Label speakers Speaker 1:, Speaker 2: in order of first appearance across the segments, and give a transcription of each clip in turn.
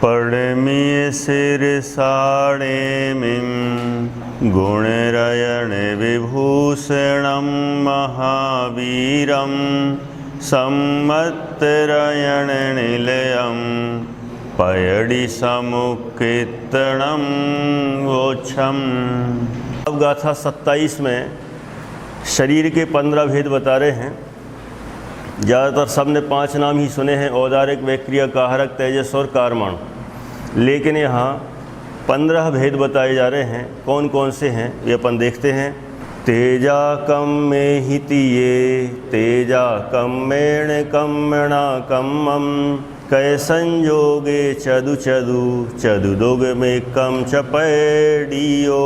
Speaker 1: पड़मी सिर साणेमिं गुणरयण विभूषणं महावीरं सम्मत्तरयण निलयं पयडि समुक्कीर्तनं वोच्छम्। अब गाथा 27 में शरीर के 15 भेद बता रहे हैं। ज़्यादातर सबने 5 नाम ही सुने हैं, औदारिक, वैक्रिय, काहरक, तेजस और कारमण। लेकिन यहाँ 15 भेद बताए जा रहे हैं। कौन कौन से हैं ये अपन देखते हैं। तेजा कम में हितिये तेजा कम्मेण कम्मणा कम्मम कै संयोगे चदु चदु चदु दोग में कम चपैडियो।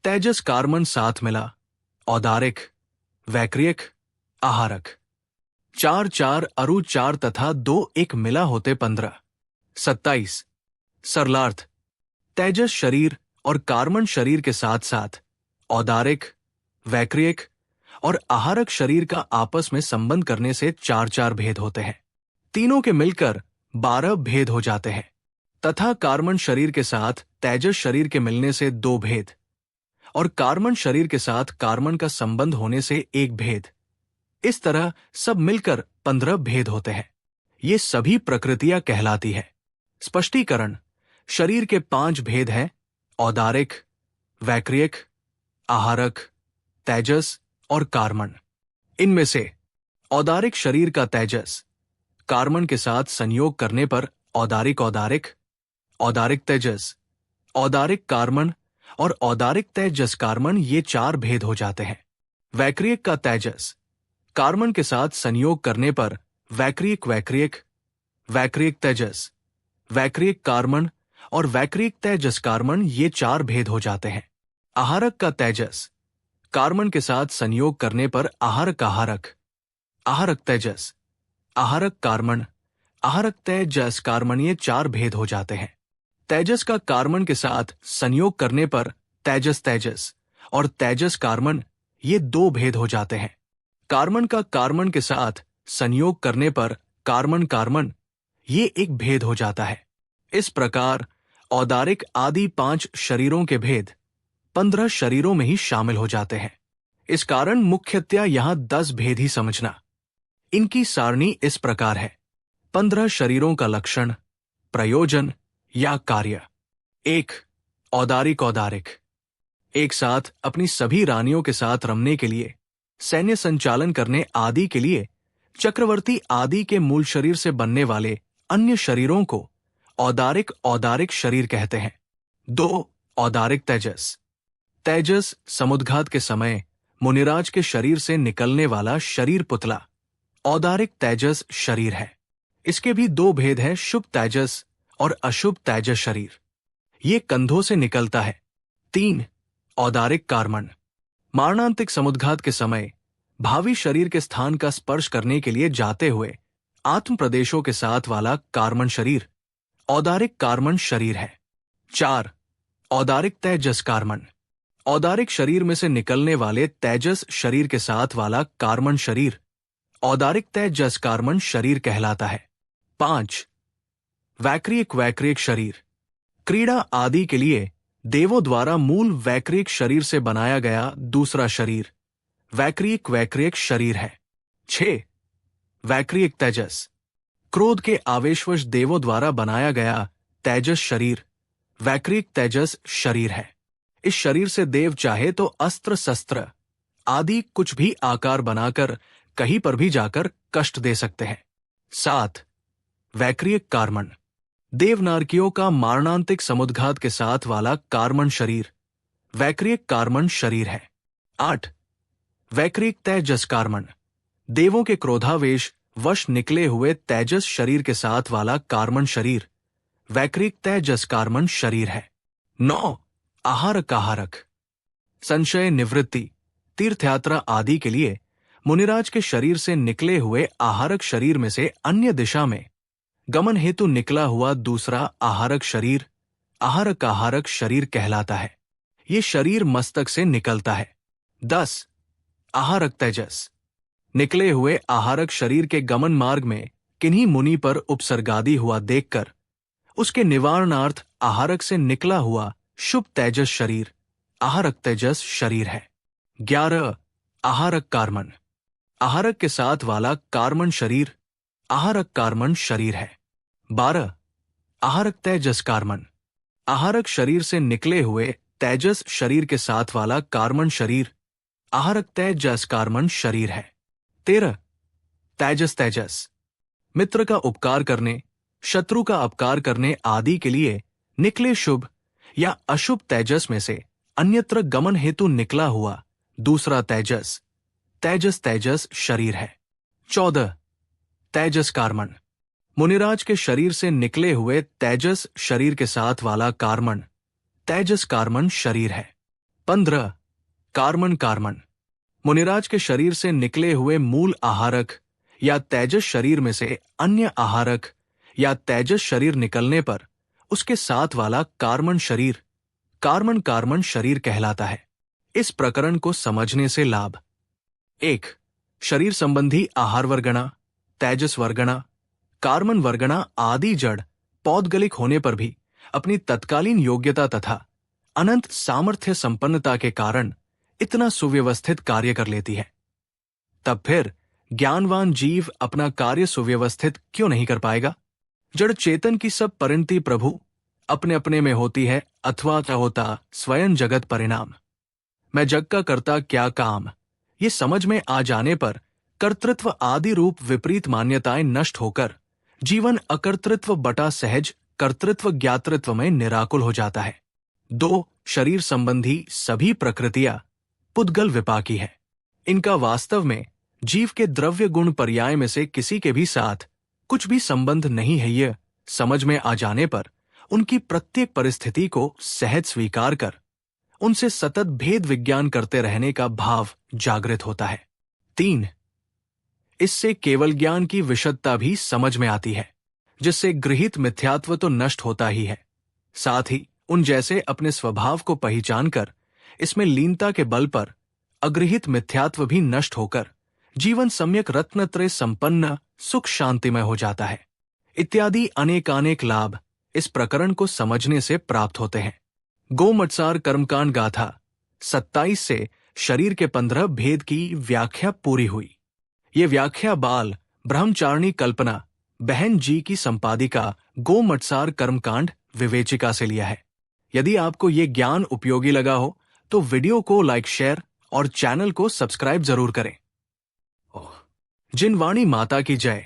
Speaker 2: तेजस कार्मन साथ मिला, औदारिक, वैक्रियक, आहारक, 4 4 अरु 4 तथा 2 1 मिला होते 15। 27 सरलार्थ, तेजस शरीर और कार्मन शरीर के साथ साथ औदारिक, वैक्रियक और आहारक शरीर का आपस में संबंध करने से 4 4 भेद होते हैं। तीनों के मिलकर 12 भेद हो जाते हैं तथा कार्मन शरीर के साथ तेजस शरीर के मिलने से 2 भेद और कार्मन शरीर के साथ कार्मन का संबंध होने से 1 भेद। इस तरह सब मिलकर 15 भेद होते हैं। ये सभी प्रकृतियां कहलाती है। स्पष्टीकरण, शरीर के 5 भेद हैं, औदारिक, वैक्रियक, आहारक, तेजस और कार्मन। इनमें से औदारिक शरीर का तेजस कार्मन के साथ संयोग करने पर औदारिक औदारिक, औदारिक तेजस, औदारिक कार्मन और औदारिक तेजस कार्मन, ये 4 भेद हो जाते हैं। वैक्रियक का तेजस कार्मन के साथ संयोग करने पर वैक्रियक वैक्रियक, वैक्रियक तेजस, वैक्रियक कार्मन और वैक्रियक तेजस कार्मन, ये 4 भेद हो जाते हैं। आहारक का तेजस कार्मन के साथ संयोग करने पर आहारक आहारक, आहारक तेजस, आहारक कार्मन, आहारक तेजस कार्मन, ये 4 भेद हो जाते हैं। तेजस का कार्मन के साथ संयोग करने पर तेजस तेजस और तेजस कार्मन, ये 2 भेद हो जाते हैं। कार्मन का कार्मन के साथ संयोग करने पर कार्मन कार्मन, ये 1 भेद हो जाता है। इस प्रकार औदारिक आदि 5 शरीरों के भेद 15 शरीरों में ही शामिल हो जाते हैं। इस कारण मुख्यतया यहां 10 भेद ही समझना। इनकी सारणी इस प्रकार है। 15 शरीरों का लक्षण, प्रयोजन या कार्य। 1 औदारिक औदारिक, एक साथ अपनी सभी रानियों के साथ रमने के लिए, सैन्य संचालन करने आदि के लिए चक्रवर्ती आदि के मूल शरीर से बनने वाले अन्य शरीरों को औदारिक औदारिक शरीर कहते हैं। 2 औदारिक तेजस, तेजस समुद्घात के समय मुनिराज के शरीर से निकलने वाला शरीर पुतला औदारिक तेजस शरीर है। इसके भी 2 भेद हैं, शुभ तेजस और अशुभ तेजस शरीर। ये कंधों से निकलता है। 3 औदारिक कार्मन, मारणांतिक समुद्घात के समय भावी शरीर के स्थान का स्पर्श करने के लिए जाते हुए आत्म प्रदेशों के साथ वाला कार्मन शरीर औदारिक कार्मन शरीर है। 4 औदारिक तेजस कार्मन, औदारिक शरीर में से निकलने वाले तेजस शरीर के साथ वाला कार्मन शरीर औदारिक तेजस कार्मन शरीर कहलाता है। 5 वैक्रियक वैक्रियक शरीर, क्रीड़ा आदि के लिए देवों द्वारा मूल वैक्रियक शरीर से बनाया गया दूसरा शरीर वैक्रियक वैक्रियक शरीर है। 6 वैक्रियक तेजस, क्रोध के आवेशवश देवों द्वारा बनाया गया तेजस शरीर वैक्रियक तेजस शरीर है। इस शरीर से देव चाहे तो अस्त्र शस्त्र आदि कुछ भी आकार बनाकर कहीं पर भी जाकर कष्ट दे सकते हैं। 7 वैक्रियक कार्मन, देवनारकियों का मारणांतिक समुद्घात के साथ वाला कार्मन शरीर वैक्रियक कार्मन शरीर है। 8 वैक्रियक तेजस कार्मन, देवों के क्रोधावेश वश निकले हुए तेजस शरीर के साथ वाला कार्मन शरीर वैक्रियक तेजस कार्मन शरीर है। 9 आहारक आहारक, संशय निवृत्ति, तीर्थयात्रा आदि के लिए मुनिराज के शरीर से निकले हुए आहारक शरीर में से अन्य दिशा में गमन हेतु निकला हुआ दूसरा आहारक शरीर आहारक आहारक शरीर कहलाता है। ये शरीर मस्तक से निकलता है। 10 आहारक तेजस, निकले हुए आहारक शरीर के गमन मार्ग में किन्हीं मुनि पर उपसर्गादि हुआ देखकर उसके निवारणार्थ आहारक से निकला हुआ शुभ तेजस शरीर आहारक तेजस शरीर है। 11 आहारक कार्मण, आहारक के साथ वाला कार्मण शरीर आहारक कार्मण शरीर है। 12 आहारक तेजस कार्मण, आहारक शरीर से निकले हुए तेजस शरीर के साथ वाला कार्मण शरीर आहारक तेजस कार्मण शरीर है। 13 तेजस तेजस, मित्र का उपकार करने, शत्रु का अपकार करने आदि के लिए निकले शुभ या अशुभ तेजस में से अन्यत्र गमन हेतु निकला हुआ दूसरा तेजस तेजस तेजस शरीर है। 14 तेजस कार्मण, मुनिराज के शरीर से निकले हुए तेजस शरीर के साथ वाला कार्मण तेजस कार्मण शरीर है। 15 कार्मण कार्मण, मुनिराज के शरीर से निकले हुए मूल आहारक या तेजस शरीर में से अन्य आहारक या तेजस शरीर निकलने पर उसके साथ वाला कार्मण शरीर कार्मण कार्मण शरीर कहलाता है। इस प्रकरण को समझने से लाभ: 1 शरीर संबंधी आहार वर्गणा, तेजस वर्गणा, कार्मण वर्गणा आदि जड़ पौद्गलिक होने पर भी अपनी तत्कालीन योग्यता तथा अनंत सामर्थ्य संपन्नता के कारण इतना सुव्यवस्थित कार्य कर लेती है। तब फिर ज्ञानवान जीव अपना कार्य सुव्यवस्थित क्यों नहीं कर पाएगा? जड़ चेतन की सब परिणति प्रभु अपने अपने में होती है, अथवा क्या होता स्वयं जगत परिणाम। मैं जग का करता क्या काम, ये समझ में आ जाने पर कर्तृत्व आदि रूप विपरीत मान्यताएं नष्ट होकर जीवन अकर्तृत्व बटा सहज कर्तृत्व ज्ञातृत्व में निराकुल हो जाता है। 2 शरीर संबंधी सभी प्रकृतियां पुद्गल विपाकी है। इनका वास्तव में जीव के द्रव्य गुण पर्याय में से किसी के भी साथ कुछ भी संबंध नहीं है। यह समझ में आ जाने पर उनकी प्रत्येक परिस्थिति को सहज स्वीकार कर उनसे सतत भेद विज्ञान करते रहने का भाव जागृत होता है। 3 इससे केवल ज्ञान की विशदता भी समझ में आती है, जिससे गृहीत मिथ्यात्व तो नष्ट होता ही है, साथ ही उन जैसे अपने स्वभाव को पहचानकर इसमें लीनता के बल पर अगृहीत मिथ्यात्व भी नष्ट होकर जीवन सम्यक रत्नत्रय संपन्न सुख शांतिमय हो जाता है। इत्यादि अनेकानेक लाभ इस प्रकरण को समझने से प्राप्त होते हैं। गोमटसार कर्मकांड गाथा 27 से शरीर के 15 भेद की व्याख्या पूरी हुई। ये व्याख्या बाल ब्रह्मचारिणी कल्पना बहन जी की संपादिका गोमटसार कर्मकांड विवेचिका से लिया है। यदि आपको ये ज्ञान उपयोगी लगा हो तो वीडियो को लाइक, शेयर और चैनल को सब्सक्राइब जरूर करें। जिनवाणी माता की जय।